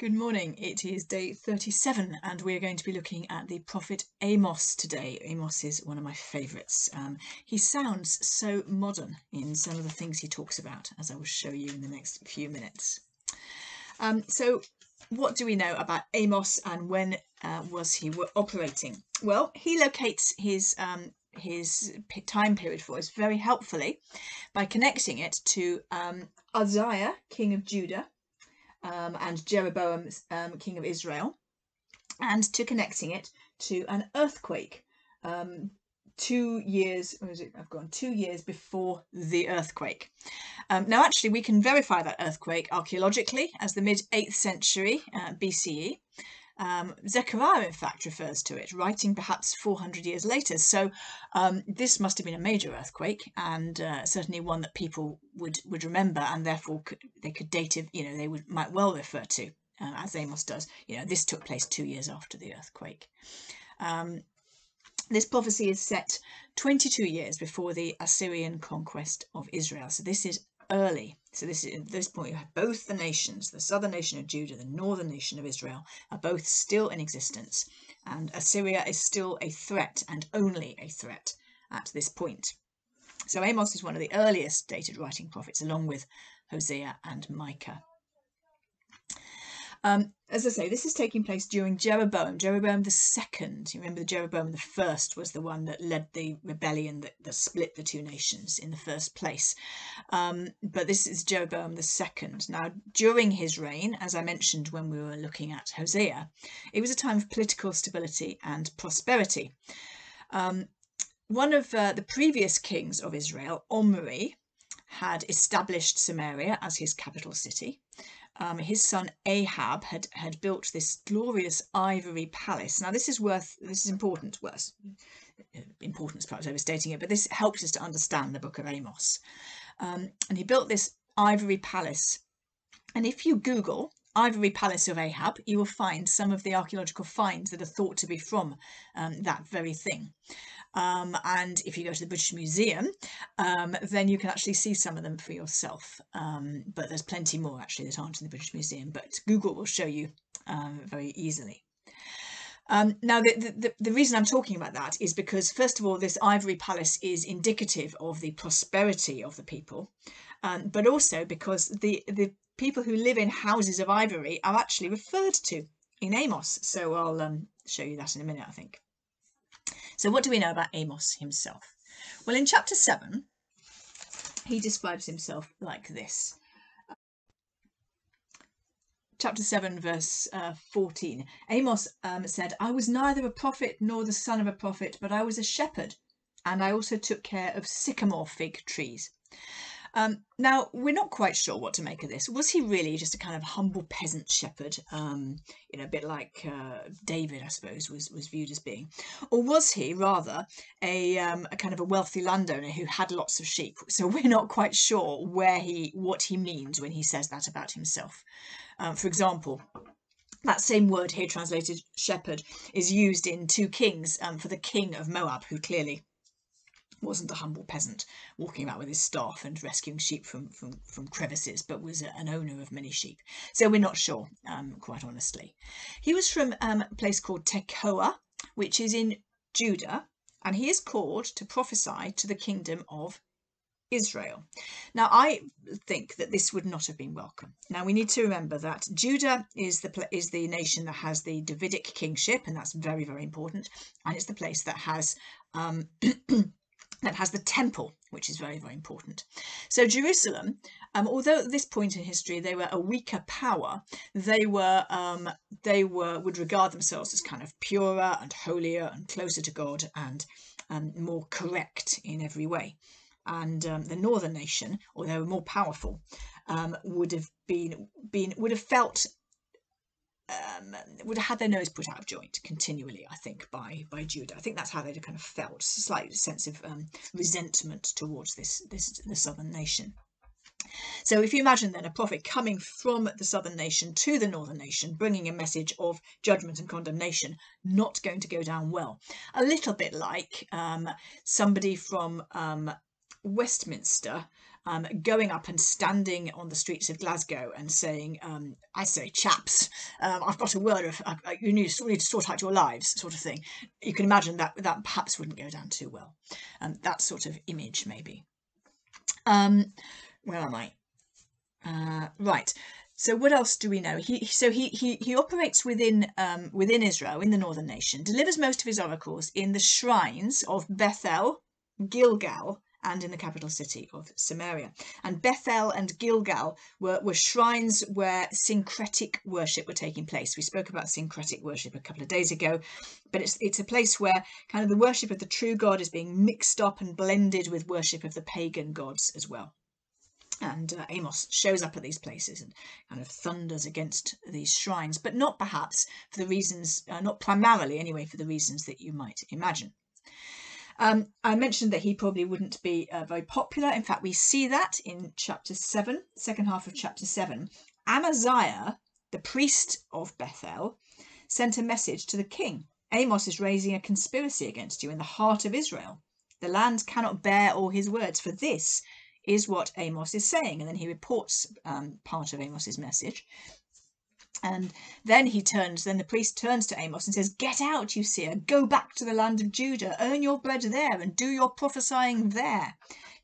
Good morning. It is day 37 and we're going to be looking at the prophet Amos today. Amos is one of my favourites. He sounds so modern in some of the things he talks about, as I will show you in the next few minutes. So what do we know about Amos and when was he operating? Well, he locates his time period for us very helpfully by connecting it to Uzziah, king of Judah, and Jeroboam, king of Israel, and to connecting it to an earthquake 2 years, what is it? I've gone 2 years before the earthquake. Now, actually, we can verify that earthquake archaeologically as the mid-8th century BCE. Zechariah, in fact, refers to it, writing perhaps 400 years later. So this must have been a major earthquake, and certainly one that people would remember, and therefore they could date it. They might well refer to, as Amos does. This took place 2 years after the earthquake. This prophecy is set 22 years before the Assyrian conquest of Israel. So this is early. So at this point you have both the nations, the southern nation of Judah, the northern nation of Israel, are both still in existence, and Assyria is still a threat, and only a threat at this point. So Amos is one of the earliest dated writing prophets, along with Hosea and Micah. As I say, this is taking place during Jeroboam the second. You remember, Jeroboam the first was the one that led the rebellion that split the two nations in the first place. But this is Jeroboam the second. Now, during his reign, as I mentioned when we were looking at Hosea, it was a time of political stability and prosperity. One of the previous kings of Israel, Omri, had established Samaria as his capital city. His son Ahab had built this glorious ivory palace. Now, this is important. Well, important is perhaps overstating it, but this helps us to understand the book of Amos. And he built this ivory palace. And if you Google Ivory Palace of Ahab, you will find some of the archaeological finds that are thought to be from that very thing. And if you go to the British Museum, then you can actually see some of them for yourself. But there's plenty more actually that aren't in the British Museum, but Google will show you very easily. Now, the reason I'm talking about that is because, first of all, this ivory palace is indicative of the prosperity of the people, but also because the people who live in houses of ivory are actually referred to in Amos. So I'll show you that in a minute, I think. So what do we know about Amos himself? Well, in chapter 7, he describes himself like this. Chapter 7, verse 14. Amos said, "I was neither a prophet nor the son of a prophet, but I was a shepherd, and I also took care of sycamore fig trees." Now, we're not quite sure what to make of this. Was he really just a kind of humble peasant shepherd, a bit like David, I suppose, was viewed as being? Or was he rather a kind of a wealthy landowner who had lots of sheep? So we're not quite sure what he means when he says that about himself. For example, that same word here, translated shepherd, is used in 2 Kings for the king of Moab, who clearly wasn't a humble peasant walking about with his staff and rescuing sheep from crevices, but was an owner of many sheep. So we're not sure, quite honestly. He was from a place called Tekoa, which is in Judah, and he is called to prophesy to the kingdom of Israel. Now, I think that this would not have been welcome. Now, we need to remember that Judah is the nation that has the Davidic kingship, and that's very, very important, and it's the place that has that has the temple, which is very, very important. So Jerusalem, although at this point in history they were a weaker power, they would regard themselves as kind of purer and holier and closer to God and more correct in every way. And the northern nation, although more powerful, would have had their nose put out of joint continually, I think, by Judah. I think that's how they'd kind of felt, a slight sense of resentment towards the southern nation. So if you imagine then a prophet coming from the southern nation to the northern nation, bringing a message of judgment and condemnation, not going to go down well. A little bit like somebody from Westminster going up and standing on the streets of Glasgow and saying, I say, chaps, I've got a word of, you need to sort out your lives, sort of thing. You can imagine that perhaps wouldn't go down too well. That sort of image, maybe. Where am I? Right. So what else do we know? He operates within Israel, in the northern nation, delivers most of his oracles in the shrines of Bethel, Gilgal, and in the capital city of Samaria. And Bethel and Gilgal were shrines where syncretic worship were taking place. We spoke about syncretic worship a couple of days ago, but it's a place where kind of the worship of the true God is being mixed up and blended with worship of the pagan gods as well. And Amos shows up at these places and kind of thunders against these shrines, but not perhaps for the reasons, not primarily anyway, for the reasons that you might imagine. I mentioned that he probably wouldn't be very popular. In fact, we see that in chapter 7, second half of chapter 7. Amaziah, the priest of Bethel, sent a message to the king. Amos is raising a conspiracy against you in the heart of Israel. The land cannot bear all his words, for this is what Amos is saying. And then he reports part of Amos's message. And then the priest turns to Amos and says, get out, you seer, go back to the land of Judah, earn your bread there and do your prophesying there.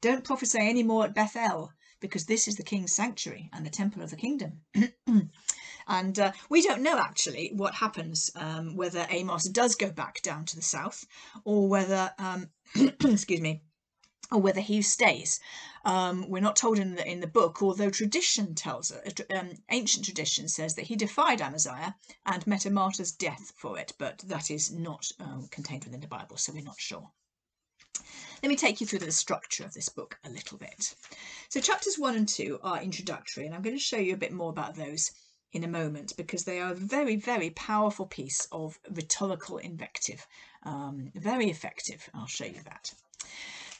Don't prophesy any more at Bethel, because this is the king's sanctuary and the temple of the kingdom. And we don't know actually what happens, whether Amos does go back down to the south, or whether, excuse me, or whether he stays. We're not told in the book, although tradition tells us, ancient tradition says that he defied Amaziah and met a martyr's death for it, but that is not contained within the Bible, so we're not sure. Let me take you through the structure of this book a little bit. So chapters 1 and 2 are introductory, and I'm going to show you a bit more about those in a moment, because they are a very, very powerful piece of rhetorical invective. Very effective. I'll show you that.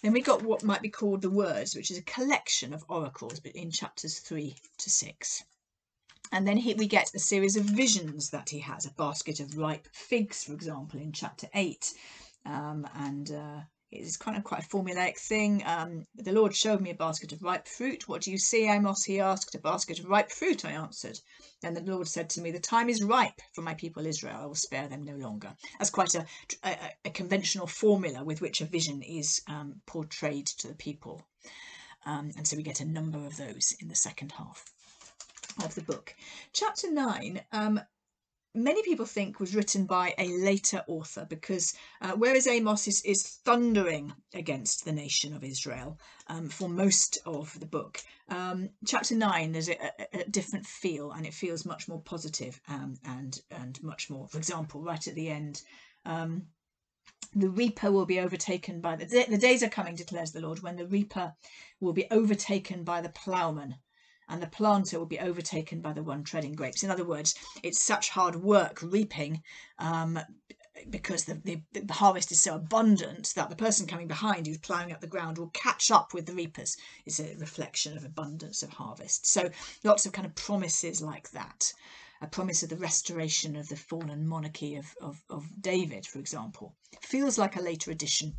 Then we got what might be called the words, which is a collection of oracles, but in chapters 3 to 6. And then we get a series of visions that he has, a basket of ripe figs, for example, in chapter 8. It's kind of quite a formulaic thing. The Lord showed me a basket of ripe fruit. What do you see, Amos? He asked. A basket of ripe fruit, I answered. Then the Lord said to me, the time is ripe for my people Israel. I will spare them no longer. That's quite a conventional formula with which a vision is portrayed to the people. And so we get a number of those in the second half of the book. Chapter 9, many people think was written by a later author, because whereas Amos is thundering against the nation of Israel for most of the book, chapter 9 there's a different feel, and it feels much more positive and much more, for example, right at the end, the reaper will be overtaken by the days are coming, declares the Lord, when the reaper will be overtaken by the ploughman, and the planter will be overtaken by the one treading grapes. In other words, it's such hard work reaping because the harvest is so abundant that the person coming behind who's ploughing up the ground will catch up with the reapers. It's a reflection of abundance of harvest. So lots of kind of promises like that. A promise of the restoration of the fallen monarchy of David, for example. Feels like a later edition.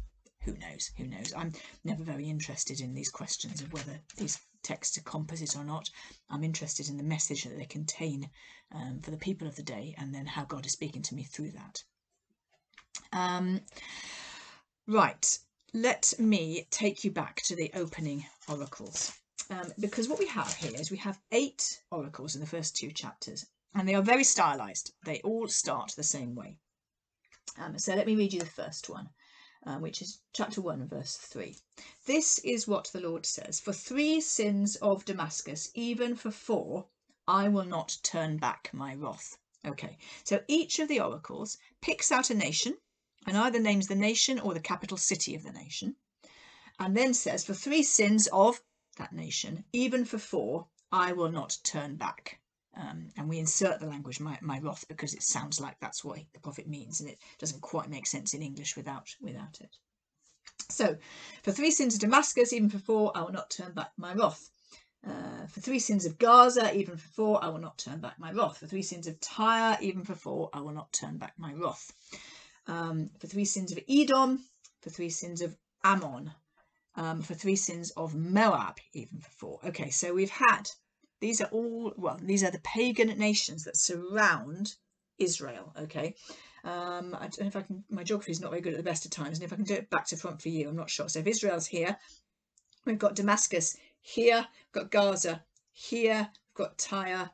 Who knows? Who knows? I'm never very interested in these questions of whether these texts are composite or not. I'm interested in the message that they contain for the people of the day, and then how God is speaking to me through that. Right, let me take you back to the opening oracles, because what we have here is we have 8 oracles in the first 2 chapters, and they are very stylized. They all start the same way. So let me read you the first one. Which is chapter 1, verse 3. This is what the Lord says. For 3 sins of Damascus, even for 4, I will not turn back my wrath. Okay, so each of the oracles picks out a nation and either names the nation or the capital city of the nation, and then says, for 3 sins of that nation, even for 4, I will not turn back. And we insert the language my wrath because it sounds like that's what the prophet means, and it doesn't quite make sense in English without it. So, for 3 sins of Damascus, even for 4, I will not turn back my wrath. For 3 sins of Gaza, even for 4, I will not turn back my wrath. For 3 sins of Tyre, even for 4, I will not turn back my wrath. For 3 sins of Edom, for 3 sins of Ammon, for 3 sins of Moab, even for 4. Okay, so we've had, these are all, well, these are the pagan nations that surround Israel. Okay, I don't know if I can, my geography is not very good at the best of times, and if I can do it back to front for you, I'm not sure. So if Israel's here, we've got Damascus here, we've got Gaza here, we've got Tyre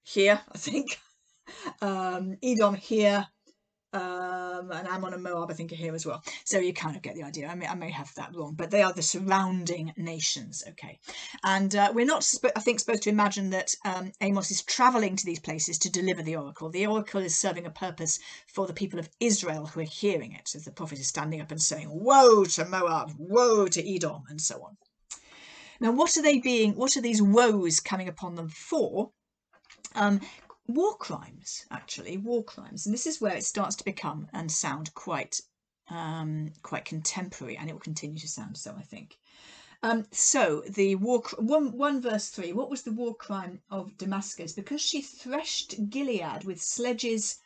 here, I think, Edom here, and Ammon and Moab, I think, are here as well. So you kind of get the idea. I may have that wrong, but they are the surrounding nations. Okay, and we're not, I think, supposed to imagine that Amos is travelling to these places to deliver the oracle. The oracle is serving a purpose for the people of Israel who are hearing it. So the prophet is standing up and saying, "Woe to Moab! Woe to Edom!" and so on. Now, what are these woes coming upon them for? War crimes, actually, war crimes, and this is where it starts to become and sound quite contemporary, and it will continue to sound so, I think. So the war, 1 verse 3. What was the war crime of Damascus? Because she threshed Gilead with sledges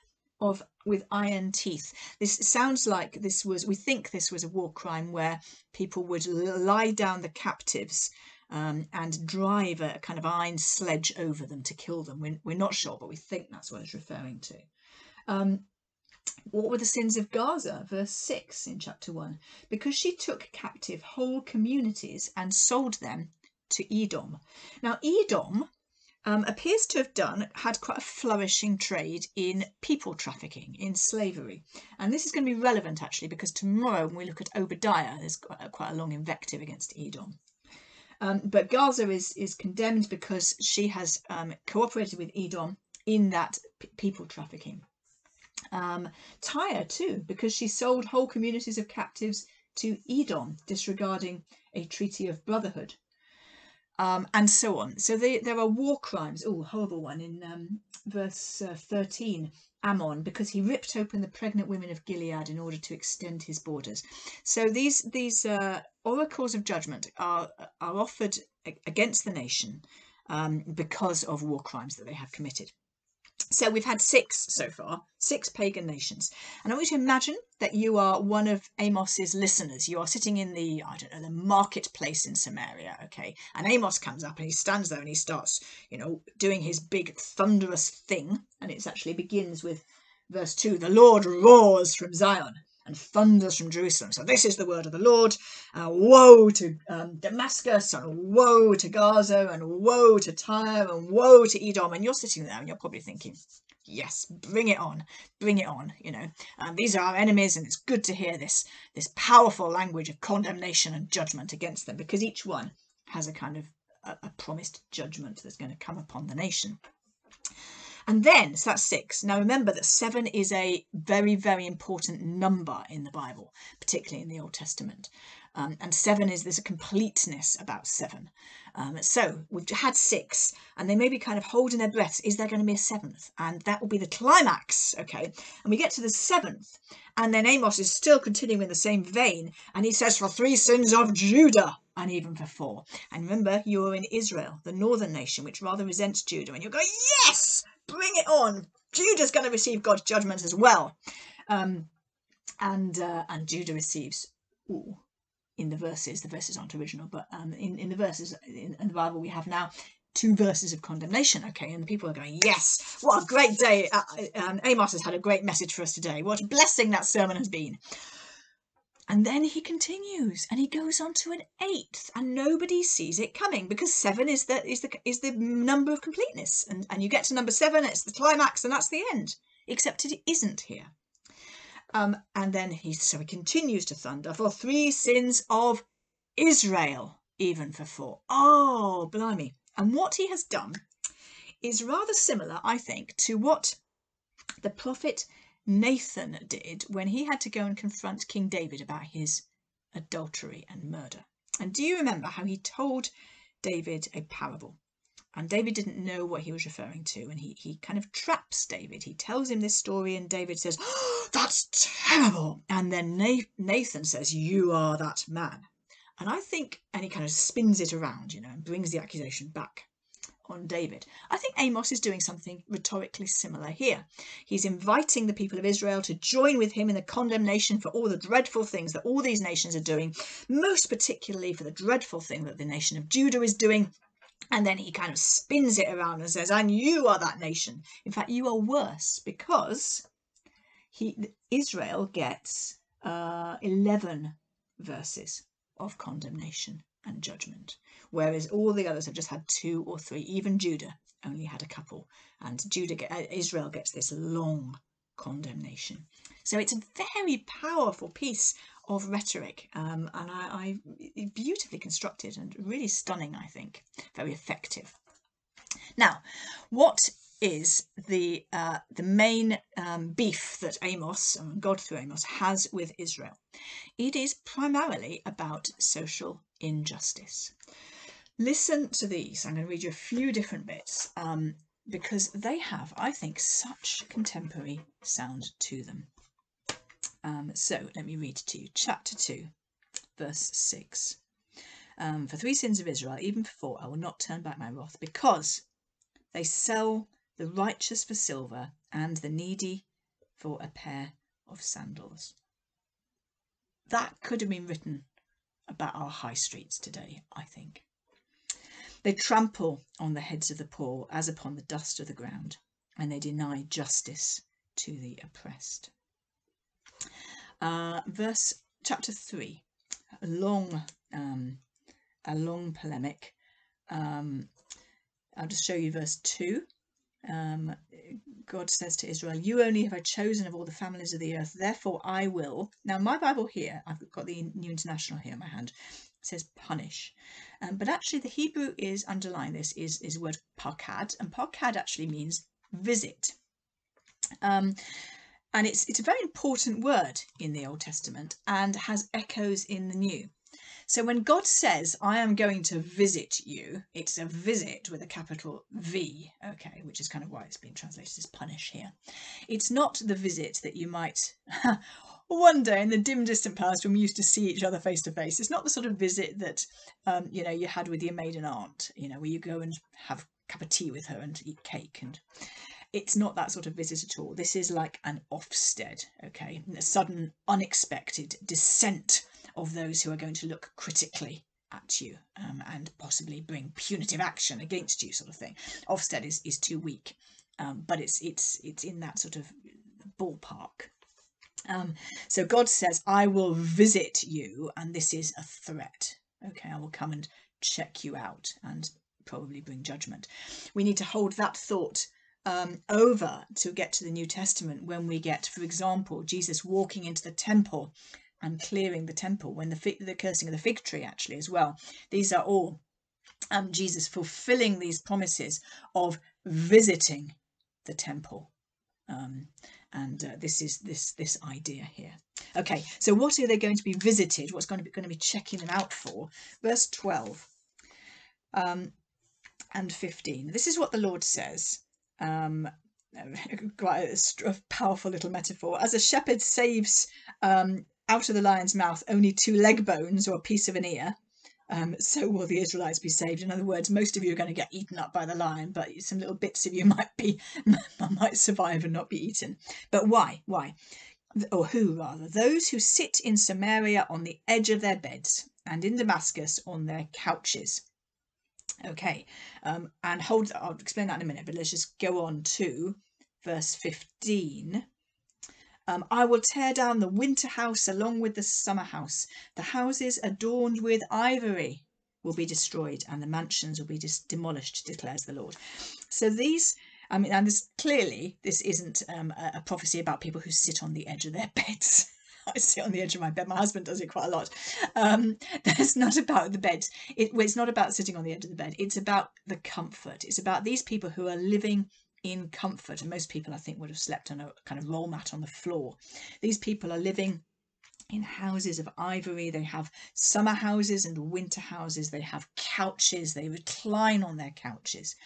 with iron teeth. This sounds like we think this was a war crime where people would lie down the captives and drive a kind of iron sledge over them to kill them. We're not sure, but we think that's what it's referring to. What were the sins of Gaza? Verse 6 in chapter 1. Because she took captive whole communities and sold them to Edom. Now, Edom appears to have had quite a flourishing trade in people trafficking, in slavery. And this is going to be relevant, actually, because tomorrow when we look at Obadiah, there's quite a long invective against Edom. But Gaza is condemned because she has cooperated with Edom in that people trafficking. Tyre too, because she sold whole communities of captives to Edom, disregarding a treaty of brotherhood, and so on. So there are war crimes. Oh, horrible one in verse 13. Ammon, because he ripped open the pregnant women of Gilead in order to extend his borders. So these oracles of judgment are offered against the nation because of war crimes that they have committed. So we've had 6 so far, 6 pagan nations. And I want you to imagine that you are one of Amos's listeners. You are sitting in the marketplace in Samaria, okay? And Amos comes up and he stands there and he starts, doing his big thunderous thing. And it actually begins with verse 2, the Lord roars from Zion and thunders from Jerusalem. So this is the word of the Lord. Woe to Damascus, and woe to Gaza, and woe to Tyre, and woe to Edom. And you're sitting there and you're probably thinking, yes, bring it on, these are our enemies, and it's good to hear this powerful language of condemnation and judgment against them, because each one has a kind of a promised judgment that's going to come upon the nation. And then, so that's 6. Now remember that 7 is a very, very important number in the Bible, particularly in the Old Testament. And 7 there's a completeness about 7. So we've had 6, and they may be kind of holding their breaths. Is there going to be a 7th? And that will be the climax, okay? And we get to the 7th, and then Amos is still continuing in the same vein, and he says, for 3 sins of Judah, and even for 4. And remember, you're in Israel, the northern nation, which rather resents Judah, and you're going, yes! Bring it on! Judah's going to receive God's judgment as well. And Judah receives, in the verses aren't original, but in the verses in the Bible we have now 2 verses of condemnation, okay? And the people are going, yes, what a great day. Amos has had a great message for us today. What a blessing that sermon has been. And then he continues and he goes on to an 8th, and nobody sees it coming, because 7 is the number of completeness, and you get to number 7, it's the climax, and that's the end, except it isn't here. And then he continues to thunder for 3 sins of Israel, even for 4. Oh, blimey. And what he has done is rather similar, I think, to what the prophet Nathan did when he had to go and confront King David about his adultery and murder. And do you remember how he told David a parable? And David didn't know what he was referring to, and he kind of traps David. He tells him this story, and David says, oh, that's terrible. And then Nathan says, you are that man. And I think, and he kind of spins it around, and brings the accusation back on David. I think Amos is doing something rhetorically similar here. He's inviting the people of Israel to join with him in the condemnation for all the dreadful things that all these nations are doing, most particularly for the dreadful thing that the nation of Judah is doing. And then he kind of spins it around and says, and you are that nation. In fact, you are worse, because Israel gets 11 verses of condemnation and judgment, whereas all the others have just had 2 or 3. Even Judah only had a couple, and Israel gets this long condemnation. So it's a very powerful piece of rhetoric, and I beautifully constructed and really stunning, I think, very effective. Now, what is the main beef that Amos, God through Amos, has with Israel? It is primarily about social injustice. Listen to these. I'm going to read you a few different bits because they have, I think, such contemporary sound to them. So let me read to you. Chapter 2, verse 6. For 3 sins of Israel, even for 4, I will not turn back my wrath, because they sell the righteous for silver and the needy for a pair of sandals. That could have been written about our high streets today, I think. They trample on the heads of the poor as upon the dust of the ground, and they deny justice to the oppressed. Chapter 3, a long polemic. I'll just show you verse 2. God says to Israel, you only have I chosen of all the families of the earth, therefore I will. Now my Bible here, I've got the New International here in my hand, it says punish. But actually the Hebrew is, underlying this, is the word pakad, and pakad actually means visit. And it's a very important word in the Old Testament and has echoes in the New. So when God says, I am going to visit you, it's a visit with a capital V, okay, which is kind of why it's been translated as punish here. It's not the visit that you might one day in the dim distant past when we used to see each other face to face. It's not the sort of visit that, you had with your maiden aunt, where you go and have a cup of tea with her and eat cake. And it's not that sort of visit at all. This is like an Ofsted, okay, a sudden unexpected descent of those who are going to look critically at you and possibly bring punitive action against you, sort of thing. Ofsted is too weak, but it's in that sort of ballpark. So God says, I will visit you, and this is a threat. Okay, I will come and check you out and probably bring judgment. We need to hold that thought over to get to the New Testament when we get, for example, Jesus walking into the temple and clearing the temple, when the cursing of the fig tree actually as well. These are all Jesus fulfilling these promises of visiting the temple. This is this idea here. Okay, so what are they going to be visited? What's going to be checking them out for? Verse 12 and 15. This is what the Lord says. Quite a powerful little metaphor. As a shepherd saves out of the lion's mouth only 2 leg bones or a piece of an ear, so will the Israelites be saved. In other words, most of you are going to get eaten up by the lion, but some little bits of you might survive and not be eaten. But why? Or who, rather? Those who sit in Samaria on the edge of their beds, and in Damascus on their couches. Okay, and I'll explain that in a minute, but let's just go on to verse 15. I will tear down the winter house along with the summer house. The houses adorned with ivory will be destroyed, and the mansions will be demolished, declares the Lord. So these, and this isn't a prophecy about people who sit on the edge of their beds. I sit on the edge of my bed. My husband does it quite a lot. That's not about the beds. It's not about sitting on the edge of the bed. It's about the comfort. It's about these people who are living in comfort. And most people, I think, would have slept on a kind of roll mat on the floor. These people are living in houses of ivory. They have summer houses and winter houses. They have couches. They recline on their couches.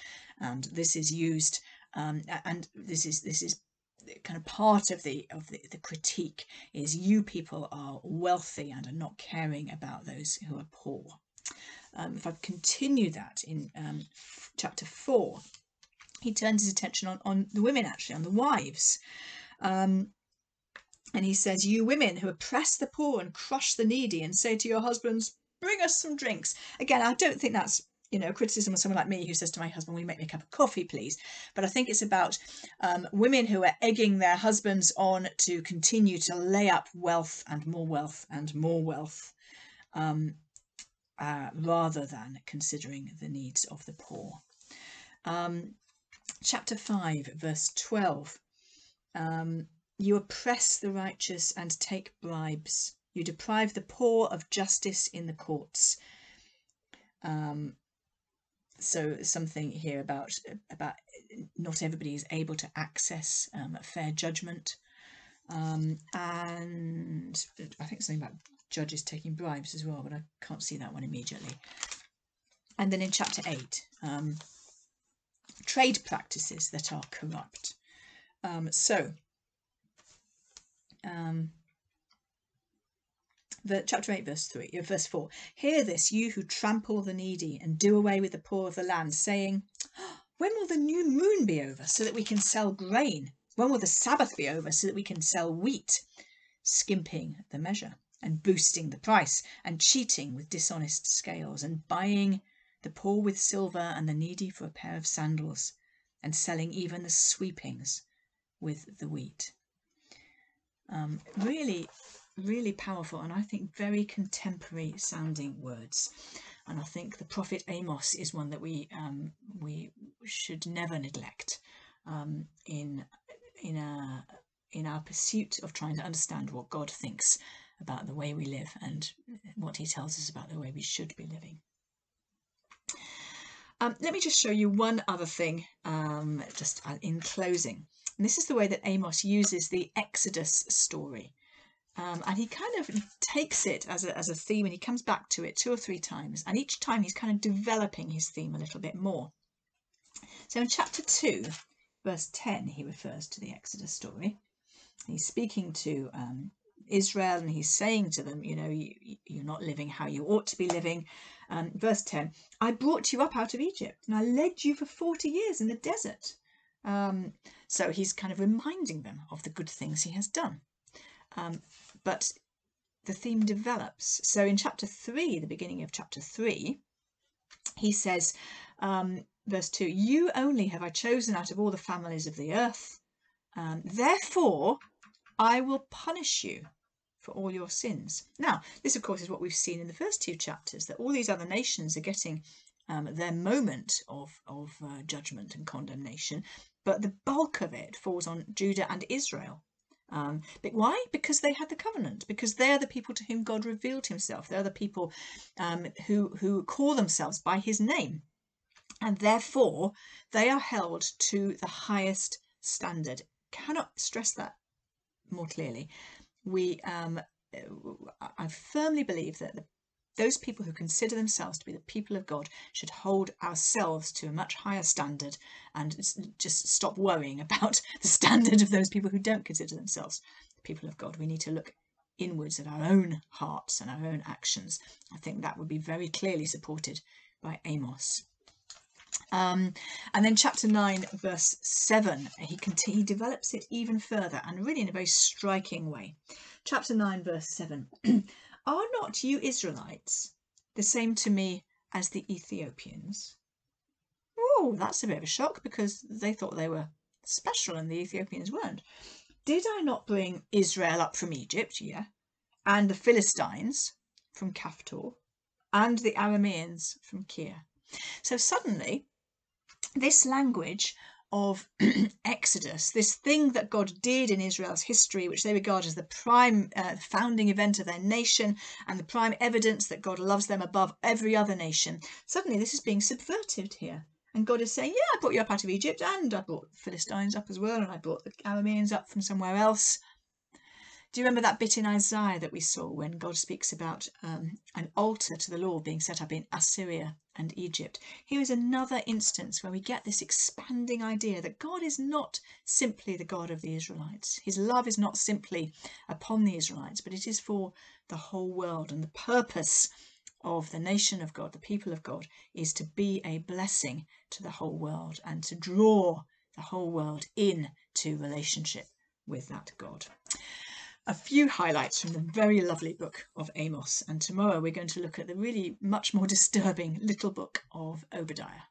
And this is used, and this is kind of part of the critique is you people are wealthy and are not caring about those who are poor. if I continue that in chapter 4, he turns his attention on the women, actually, on the wives. And he says, you women who oppress the poor and crush the needy and say to your husbands, bring us some drinks. Again, I don't think that's, criticism of someone like me who says to my husband, will you make me a cup of coffee, please? But I think it's about women who are egging their husbands on to continue to lay up wealth and more wealth and more wealth, rather than considering the needs of the poor. Chapter 5, verse 12. You oppress the righteous and take bribes. You deprive the poor of justice in the courts. So something here about not everybody is able to access fair judgment. And I think something about judges taking bribes as well, but I can't see that one immediately. And then in chapter 8, trade practices that are corrupt. Chapter 8, verse 4. Hear this, you who trample the needy and do away with the poor of the land, saying, when will the new moon be over so that we can sell grain? When will the Sabbath be over so that we can sell wheat? Skimping the measure and boosting the price and cheating with dishonest scales and buying the poor with silver and the needy for a pair of sandals and selling even the sweepings with the wheat. Really powerful, and I think very contemporary sounding words. And I think the prophet Amos is one that we should never neglect in our pursuit of trying to understand what God thinks about the way we live and what he tells us about the way we should be living. Let me just show you one other thing just in closing. And this is the way that Amos uses the Exodus story. And he kind of takes it as a theme, and he comes back to it 2 or 3 times. And each time he's kind of developing his theme a little bit more. So in chapter 2, verse 10, he refers to the Exodus story. He's speaking to Israel, and he's saying to them, you're not living how you ought to be living. Verse 10, I brought you up out of Egypt, and I led you for 40 years in the desert. So he's kind of reminding them of the good things he has done. But the theme develops. So in chapter 3, the beginning of chapter 3, he says, verse 2, you only have I chosen out of all the families of the earth. Therefore, I will punish you for all your sins. Now, this, of course, is what we've seen in the first 2 chapters, that all these other nations are getting their moment of judgment and condemnation, but the bulk of it falls on Judah and Israel. But why? Because they had the covenant, because they're the people to whom God revealed himself. They're the people who call themselves by his name. And therefore, they are held to the highest standard. Cannot stress that more clearly. I firmly believe that those people who consider themselves to be the people of God should hold ourselves to a much higher standard and just stop worrying about the standard of those people who don't consider themselves the people of God. We need to look inwards at our own hearts and our own actions. I think that would be very clearly supported by Amos. And then chapter 9, verse 7, he develops it even further, and really in a very striking way. Chapter 9, verse 7. Are not you Israelites the same to me as the Ethiopians? Oh, that's a bit of a shock, because they thought they were special and the Ethiopians weren't. Did I not bring Israel up from Egypt? Yeah. And the Philistines from Caphtor, and the Arameans from Kir. So suddenly, this language of Exodus, this thing that God did in Israel's history, which they regard as the prime founding event of their nation and the prime evidence that God loves them above every other nation, suddenly this is being subverted here. And God is saying, yeah, I brought you up out of Egypt, and I brought the Philistines up as well, and I brought the Arameans up from somewhere else. Do you remember that bit in Isaiah that we saw when God speaks about an altar to the Lord being set up in Assyria and Egypt? Here is another instance where we get this expanding idea that God is not simply the God of the Israelites. His love is not simply upon the Israelites, but it is for the whole world. And the purpose of the nation of God, the people of God, is to be a blessing to the whole world and to draw the whole world into relationship with that God. A few highlights from the very lovely book of Amos, and tomorrow we're going to look at the really much more disturbing little book of Obadiah.